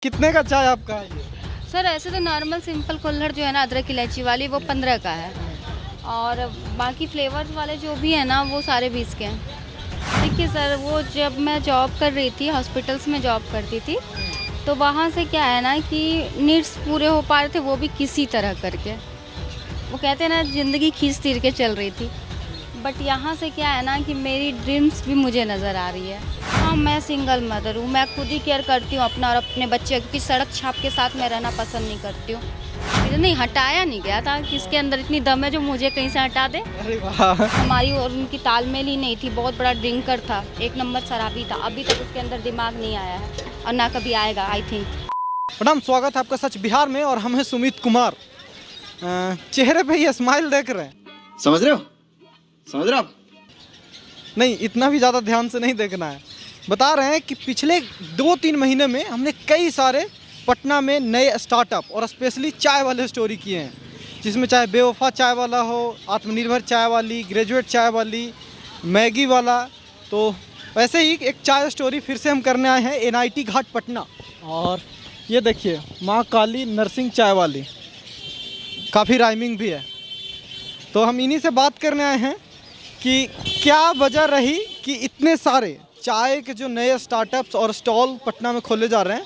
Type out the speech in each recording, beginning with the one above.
कितने का चाय आपका है ये? सर ऐसे तो नॉर्मल सिंपल कुल्हड़ जो है ना अदरक इलायची वाली वो 15 का है। और बाकी फ्लेवर्स वाले जो भी है ना वो सारे 20 के हैं। देखिए सर, वो जब मैं जॉब कर रही थी, हॉस्पिटल्स में जॉब करती थी, तो वहाँ से क्या है ना कि नीड्स पूरे हो पा रहे थे, वो भी किसी तरह करके। वो कहते हैं ना, ज़िंदगी खींच तीर के चल रही थी। बट यहाँ से क्या है ना कि मेरी ड्रीम्स भी मुझे नज़र आ रही है। हाँ, मैं सिंगल मदर हूँ, मैं खुद ही केयर करती हूँ अपना और अपने बच्चे, क्योंकि सड़क छाप के साथ मैं रहना पसंद नहीं करती हूँ। इधर नहीं हटाया नहीं गया था, किसके अंदर इतनी दम है जो मुझे कहीं से हटा दे। अरे वाह। हमारी और उनकी तालमेल ही नहीं थी। बहुत बड़ा ड्रिंकर था, एक नंबर शराबी था। अभी तक उसके अंदर दिमाग नहीं आया है और ना कभी आएगा, आई थिंक। मैडम, स्वागत है आपका सच बिहार में और हम हैं सुमित कुमार। चेहरे पे ये स्माइल देख रहे हैं। समझ रहे हो? समझ रहे हो आप? नहीं, इतना भी ज़्यादा ध्यान से नहीं देखना है। बता रहे हैं कि पिछले 2-3 महीने में हमने कई सारे पटना में नए स्टार्टअप और स्पेशली चाय वाले स्टोरी किए हैं, जिसमें चाहे बेवफा चाय वाला हो, आत्मनिर्भर चाय वाली, ग्रेजुएट चाय वाली, मैगी वाला। तो वैसे ही एक चाय स्टोरी फिर से हम करने आए हैं NIT घाट पटना। और ये देखिए, माँ काली नरसिंह चाय वाली, काफ़ी राइमिंग भी है। तो हम इन्हीं से बात करने आए हैं कि क्या वजह रही कि इतने सारे चाय के जो नए स्टार्टअप्स और स्टॉल पटना में खोले जा रहे हैं,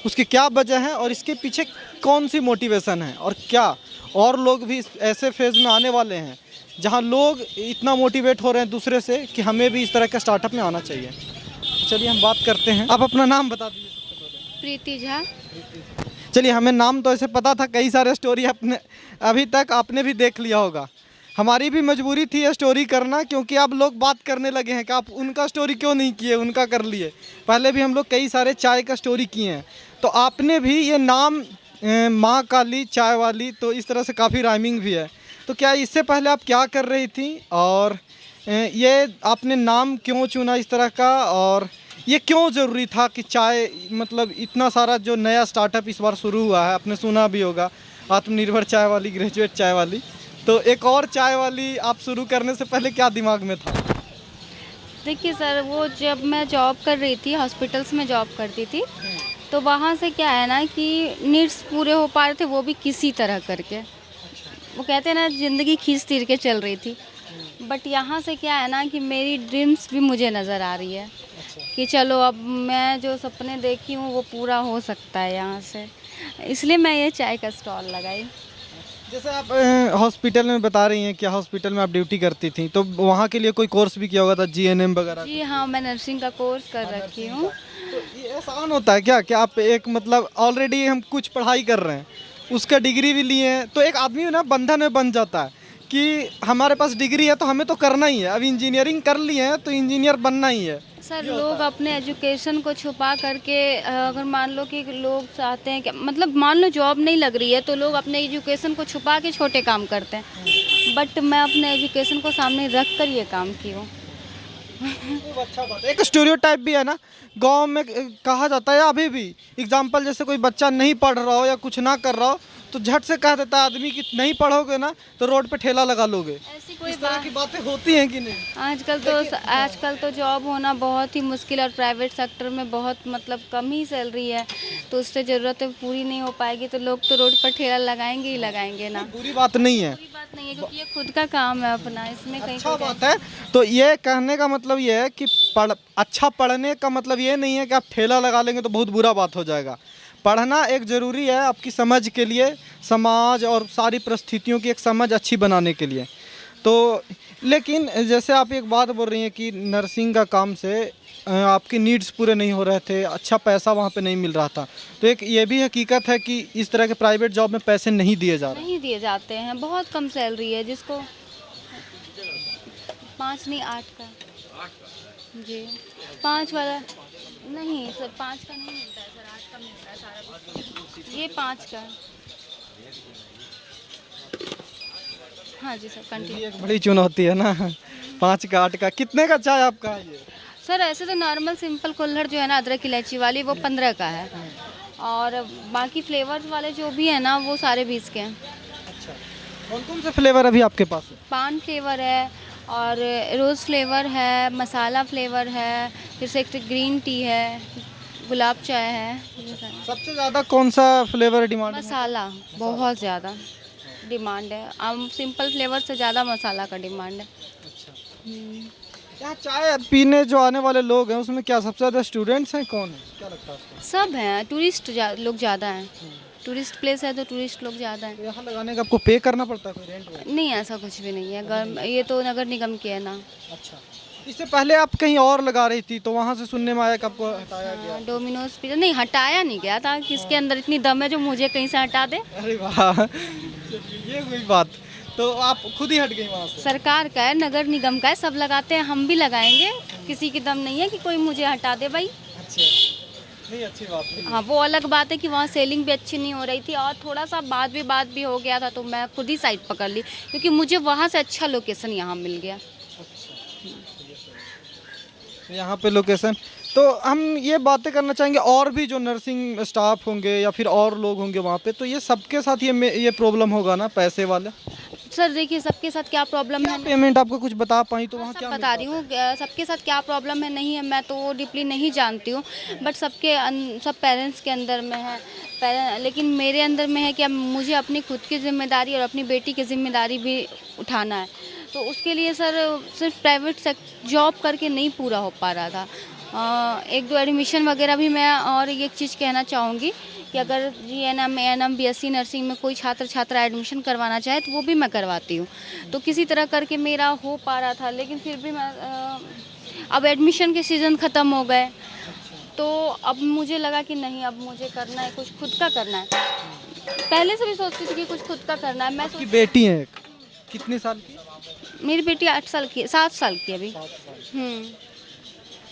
उसकी क्या वजह है और इसके पीछे कौन सी मोटिवेशन है, और क्या और लोग भी ऐसे फेज़ में आने वाले हैं जहां लोग इतना मोटिवेट हो रहे हैं दूसरे से कि हमें भी इस तरह का स्टार्टअप में आना चाहिए। चलिए हम बात करते हैं। आप अपना नाम बता दीजिए सबसे पहले। प्रीति झा। चलिए, हमें नाम तो ऐसे पता था, कई सारे स्टोरी अपने अभी तक आपने भी देख लिया होगा। हमारी भी मजबूरी थी ये स्टोरी करना, क्योंकि अब लोग बात करने लगे हैं कि आप उनका स्टोरी क्यों नहीं किए, उनका कर लिए। पहले भी हम लोग कई सारे चाय का स्टोरी किए हैं। तो आपने भी ये नाम माँ काली चाय वाली, तो इस तरह से काफ़ी राइमिंग भी है। तो क्या इससे पहले आप क्या कर रही थी, और ये आपने नाम क्यों चुना इस तरह का, और ये क्यों ज़रूरी था कि चाय, मतलब इतना सारा जो नया स्टार्टअप इस बार शुरू हुआ है, आपने सुना भी होगा, आत्मनिर्भर चाय वाली, ग्रेजुएट चाय वाली, तो एक और चाय वाली आप शुरू करने से पहले क्या दिमाग में था? देखिए सर, वो जब मैं जॉब कर रही थी, हॉस्पिटल्स में जॉब करती थी, तो वहाँ से क्या है ना कि नीड्स पूरे हो पा रहे थे, वो भी किसी तरह करके। वो कहते हैं ना, ज़िंदगी खींच तीर के चल रही थी। बट यहाँ से क्या है ना कि मेरी ड्रीम्स भी मुझे नज़र आ रही है कि चलो अब मैं जो सपने देखी हूँ वो पूरा हो सकता है यहाँ से। इसलिए मैं ये चाय का स्टॉल लगाई। जैसे आप हॉस्पिटल में बता रही हैं कि हॉस्पिटल में आप ड्यूटी करती थी, तो वहाँ के लिए कोई कोर्स भी किया होगा था, GNM वगैरह? जी हाँ, मैं नर्सिंग का कोर्स कर रखी हूँ। तो ये आसान होता है क्या कि आप एक, मतलब ऑलरेडी हम कुछ पढ़ाई कर रहे हैं, उसका डिग्री भी लिए हैं, तो एक आदमी ना बंधन में बन जाता है कि हमारे पास डिग्री है तो हमें तो करना ही है, अब इंजीनियरिंग कर लिए हैं तो इंजीनियर बनना ही है। सर, लोग अपने एजुकेशन को छुपा करके अगर मान लो कि लोग चाहते हैं कि, मतलब मान लो जॉब नहीं लग रही है, तो लोग अपने एजुकेशन को छुपा के छोटे काम करते हैं। बट मैं अपने एजुकेशन को सामने रख कर ये काम की हूँ। खूब अच्छा बात है। एक स्टीरियोटाइप भी है ना गांव में, कहा जाता है अभी भी। एग्जाम्पल, जैसे कोई बच्चा नहीं पढ़ रहा हो या कुछ ना कर रहा हो तो झट से कह देता है आदमी कि नहीं पढ़ोगे ना तो रोड पे ठेला लगा लोगे। ऐसी कोई इस तरह बात की बातें होती हैं कि नहीं? आजकल तो जॉब होना बहुत ही मुश्किल, और प्राइवेट सेक्टर में बहुत मतलब कम ही सैलरी है, तो उससे ज़रूरतें पूरी नहीं हो पाएगी तो लोग तो रोड पर ठेला लगाएंगे ही लगाएंगे ना। बुरी बात नहीं है, बुरी बात नहीं है, क्योंकि ये खुद का काम है अपना, इसमें कहीं अच्छा कोई बात है। तो ये कहने का मतलब ये है कि अच्छा पढ़ने का मतलब ये नहीं है कि आप ठेला लगा लेंगे तो बहुत बुरा बात हो जाएगा। पढ़ना एक ज़रूरी है आपकी समझ के लिए, समाज और सारी परिस्थितियों की एक समझ अच्छी बनाने के लिए। तो लेकिन जैसे आप एक बात बोल रही हैं कि नर्सिंग का काम से आपकी नीड्स पूरे नहीं हो रहे थे, अच्छा पैसा वहाँ पे नहीं मिल रहा था, तो एक ये भी हकीकत है कि इस तरह के प्राइवेट जॉब में पैसे नहीं दिए जा रहे? नहीं दिए जाते हैं, बहुत कम सैलरी है। जिसको 5 नहीं 8 का जी, 5 वाला नहीं सर, 5 का नहीं मिलता है सर, 8 का मिलता है सारा। ये 5 का। हाँ जी सर, कंटिन्यू। ये एक बड़ी चुनौती है ना। 5 का 8 का कितने का चाय आपका है ये? सर ऐसे तो नॉर्मल सिंपल कुल्हड़ जो है ना अदरक इलायची वाली वो 15 का है। और बाकी फ्लेवर्स वाले जो भी है ना वो सारे 20 के हैं। अच्छा, कौन कौन से फ्लेवर अभी आपके पास है? पान फ्लेवर है, और रोज़ फ्लेवर है, मसाला फ्लेवर है, फिर से एक ग्रीन टी है, गुलाब चाय है, ये सारे। सबसे ज़्यादा कौन सा फ्लेवर डिमांड में? मसाला बहुत ज़्यादा डिमांड है। हम सिंपल फ्लेवर से ज़्यादा मसाला का डिमांड है। यहाँ चाय पीने जो आने वाले लोग हैं उसमें क्या सबसे ज़्यादा स्टूडेंट्स हैं, कौन है, क्या लगता है आपको? सब हैं, टूरिस्ट लोग ज़्यादा हैं। टूरिस्ट प्लेस है तो टूरिस्ट लोग ज़्यादा हैं। तो यहाँ लगाने का आपको पे करना पड़ता है कोई रेंट वेंट? नहीं, ऐसा कुछ भी नहीं है। ये तो नगर निगम की है ना। अच्छा, इससे पहले आप कहीं और लगा रही थी तो वहाँ से सुनने में आया कि आपको हटाया गया। डोमिनोज पिज़्ज़ा नहीं, हटाया नहीं गया था। किसके अंदर इतनी दम है जो मुझे कहीं से हटा दे? अरे वाह, ये हुई बात। तो आप खुद ही हट गई वहाँ से? सरकार का है, नगर निगम का है, सब लगाते हैं, हम भी लगाएंगे। किसी की दम नहीं है कि कोई मुझे हटा दे भाई। अच्छा, नहीं अच्छी बात है। हाँ, वो अलग बात है कि वहाँ सेलिंग भी अच्छी नहीं हो रही थी और थोड़ा सा बात भी हो गया था, तो मैं खुद ही साइड पकड़ ली क्योंकि मुझे वहाँ से अच्छा लोकेशन यहाँ मिल गया। यहाँ पे लोकेशन, तो हम ये बातें करना चाहेंगे और भी जो नर्सिंग स्टाफ होंगे या फिर और लोग होंगे वहाँ पे, तो ये सबके साथ ये प्रॉब्लम होगा ना, पैसे वाले? सर देखिए, सबके साथ क्या प्रॉब्लम है, पेमेंट आपको कुछ बता पाई तो वहाँ सब क्या बता रही हूँ। सबके साथ क्या प्रॉब्लम है नहीं है मैं तो वो डीपली नहीं जानती हूँ, बट सब पेरेंट्स के अंदर में है। लेकिन मेरे अंदर में है कि अब मुझे अपनी खुद की जिम्मेदारी और अपनी बेटी की जिम्मेदारी भी उठाना है। तो उसके लिए सर सिर्फ प्राइवेट जॉब करके नहीं पूरा हो पा रहा था। एक दो एडमिशन वगैरह भी मैं, और एक चीज़ कहना चाहूँगी कि अगर GNM ANM BSc नर्सिंग में कोई छात्रा एडमिशन करवाना चाहे तो वो भी मैं करवाती हूँ। तो किसी तरह करके मेरा हो पा रहा था, लेकिन फिर भी मैं अब एडमिशन के सीज़न ख़त्म हो गए तो अब मुझे लगा कि नहीं, अब मुझे करना है, कुछ खुद का करना है। पहले से भी सोचती थी कि कुछ खुद का करना है। मैं आपकी बेटी है एक, कितने साल की? मेरी बेटी 8 साल की है, 7 साल की है अभी।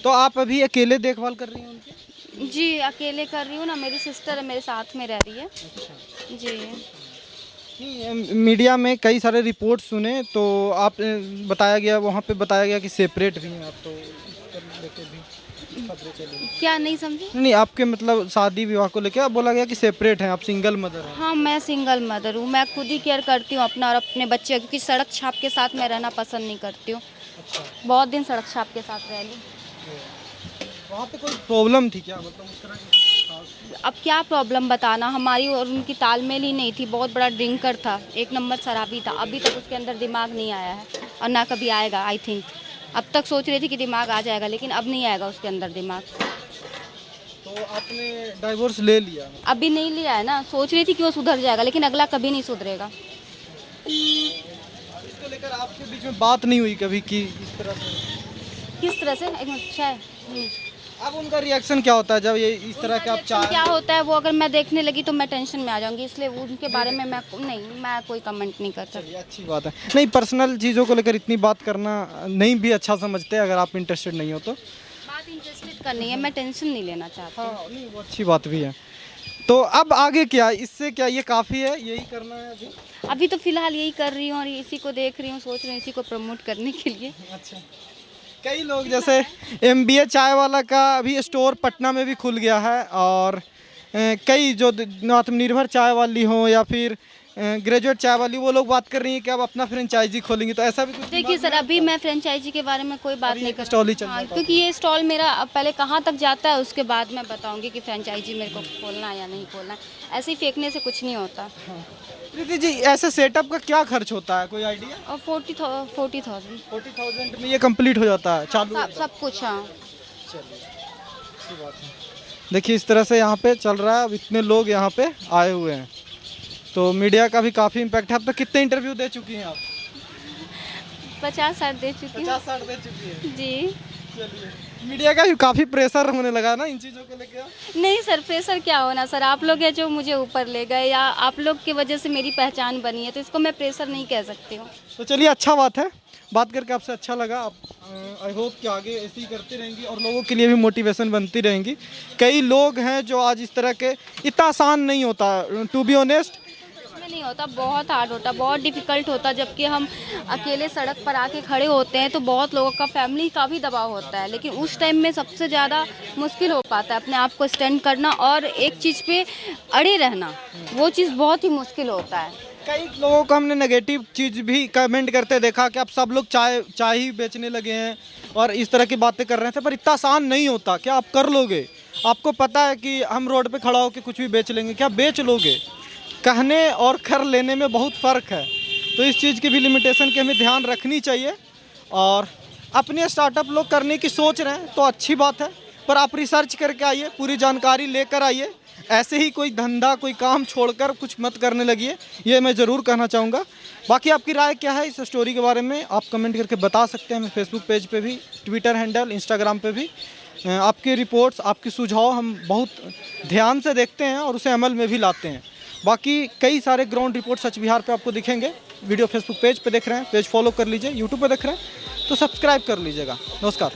तो आप अभी अकेले देखभाल कर रही हैं उनकी? जी, अकेले कर रही हूँ ना, मेरी सिस्टर है मेरे साथ में रह रही है। जी। नहीं, मीडिया में कई सारे रिपोर्ट सुने तो आप बताया गया, वहाँ पे बताया गया कि सेपरेट भी हैं आप, तो इस पर लेके भी खबरें चली। क्या नहीं समझी? नहीं, आपके मतलब शादी विवाह को लेके आप बोला गया कि सेपरेट हैं, आप सिंगल मदर हैं। हाँ, मैं सिंगल मदर हूँ। मैं खुद ही केयर करती हूँ अपना और अपने बच्चे, क्योंकि सड़क छाप के साथ मैं रहना पसंद नहीं करती हूँ। अच्छा, बहुत दिन सड़क छाप के साथ रह ली। वहाँ पे कोई प्रॉब्लम थी क्या, मतलब उस तरह की खास? अब क्या प्रॉब्लम बताना, हमारी और उनकी तालमेल ही नहीं थी। बहुत बड़ा ड्रिंकर था, एक नंबर शराबी था। अभी तक उसके अंदर दिमाग नहीं आया है और ना कभी आएगा। आई थिंक अब तक सोच रही थी कि दिमाग आ जाएगा, लेकिन अब नहीं आएगा उसके अंदर दिमाग। तो आपने डाइवोर्स ले लिया? अभी नहीं लिया है ना, सोच रही थी कि वो सुधर जाएगा, लेकिन अगला कभी नहीं सुधरेगा। इसको लेकर आपके बीच में बात नहीं हुई कभी कि इस तरह से? किस तरह से? एक मिनट, चाय। अब उनका रिएक्शन क्या होता है जब ये इस तरह के आप रिएक्शन क्या होता है, वो अगर मैं देखने लगी तो मैं टेंशन में आ जाऊंगी, इसलिए उनके बारे में मैं कोई कमेंट नहीं कर सकती। ये अच्छी बात है। नहीं, पर्सनल चीज़ों को लेकर इतनी बात करना नहीं भी अच्छा समझते, अगर आप इंटरेस्टेड नहीं हो तो। बात इंटरेस्टेड करनी है, मैं टेंशन नहीं लेना चाहती। हाँ, नहीं वो अच्छी बात भी है। तो अब आगे क्या, इससे क्या ये काफ़ी है, यही करना है अभी? अभी तो फिलहाल यही कर रही हूँ और इसी को देख रही हूँ, सोच रही हूँ इसी को प्रमोट करने के लिए। अच्छा, कई लोग जैसे MBA चाय वाला का अभी स्टोर पटना में भी खुल गया है, और कई जो आत्मनिर्भर चाय वाली हो या फिर ग्रेजुएट चाय वाली, वो लोग बात कर रही हैं कि अब अपना फ्रेंचाइजी खोलेंगी, तो ऐसा भी कुछ? देखिए सर, अभी मैं फ्रेंचाइजी के बारे में कोई बात नहीं कर स्टॉल ही चल रहा हाँ, है। क्योंकि ये स्टॉल मेरा अब पहले कहाँ तक जाता है उसके बाद मैं बताऊंगी कि फ्रेंचाइजी मेरे को खोलना है या नहीं खोलना है। ऐसे ही फेंकने से कुछ नहीं होता। प्रीति जी, ऐसे सेटअप का क्या खर्च होता है, कोई आइडिया? और 40,000 40,000 में ये कंप्लीट हो जाता है चालू? सब कुछ। हाँ, अच्छी बात है। देखिए इस तरह से यहाँ पे चल रहा है, अब इतने लोग यहाँ पे आए हुए हैं, तो मीडिया का भी काफ़ी इम्पैक्ट है। अब तक कितने इंटरव्यू दे चुकी हैं आप? 50-60 दे चुकी हूँ। 50-60 दे चुकी है। जी। चलिए, मीडिया का भी काफ़ी प्रेशर होने लगा ना इन चीज़ों को लेकर? नहीं सर, प्रेशर क्या होना सर, आप लोग हैं जो मुझे ऊपर ले गए, या आप लोग की वजह से मेरी पहचान बनी है, तो इसको मैं प्रेशर नहीं कह सकती हूँ। तो चलिए, अच्छा बात है, बात करके आपसे अच्छा लगा। आप आई होप कि आगे ऐसे ही करती रहेंगी और लोगों के लिए भी मोटिवेशन बनती रहेंगी। कई लोग हैं जो आज इस तरह के, इतना आसान नहीं होता टू बी ऑनेस्ट, नहीं होता, बहुत हार्ड होता, बहुत डिफ़िकल्ट होता। जबकि हम अकेले सड़क पर आके खड़े होते हैं तो बहुत लोगों का, फैमिली का भी दबाव होता है, लेकिन उस टाइम में सबसे ज़्यादा मुश्किल हो पाता है अपने आप को स्टैंड करना और एक चीज़ पे अड़े रहना। वो चीज़ बहुत ही मुश्किल होता है। कई लोगों को हमने नेगेटिव चीज़ भी कमेंट करते देखा कि अब सब लोग चाय ही बेचने लगे हैं और इस तरह की बातें कर रहे थे, पर इतना आसान नहीं होता। क्या आप कर लोगे? आपको पता है कि हम रोड पे खड़ा होकर कुछ भी बेच लेंगे, क्या बेच लोगे? कहने और कर लेने में बहुत फ़र्क है। तो इस चीज़ की भी लिमिटेशन की हमें ध्यान रखनी चाहिए। और अपने स्टार्टअप लोग करने की सोच रहे हैं तो अच्छी बात है, पर आप रिसर्च करके आइए, पूरी जानकारी लेकर आइए। ऐसे ही कोई धंधा कोई काम छोड़कर कुछ मत करने लगिए, ये मैं ज़रूर कहना चाहूँगा। बाकी आपकी राय क्या है इस स्टोरी के बारे में, आप कमेंट करके बता सकते हैं। हमें फेसबुक पेज पे भी, ट्विटर हैंडल, इंस्टाग्राम पे भी आपके रिपोर्ट्स, आपके सुझाव हम बहुत ध्यान से देखते हैं और उसे अमल में भी लाते हैं। बाकी कई सारे ग्राउंड रिपोर्ट सच बिहार पे आपको दिखेंगे। वीडियो फेसबुक पेज पे देख रहे हैं, पेज फॉलो कर लीजिए। यूट्यूब पे देख रहे हैं तो सब्सक्राइब कर लीजिएगा। नमस्कार।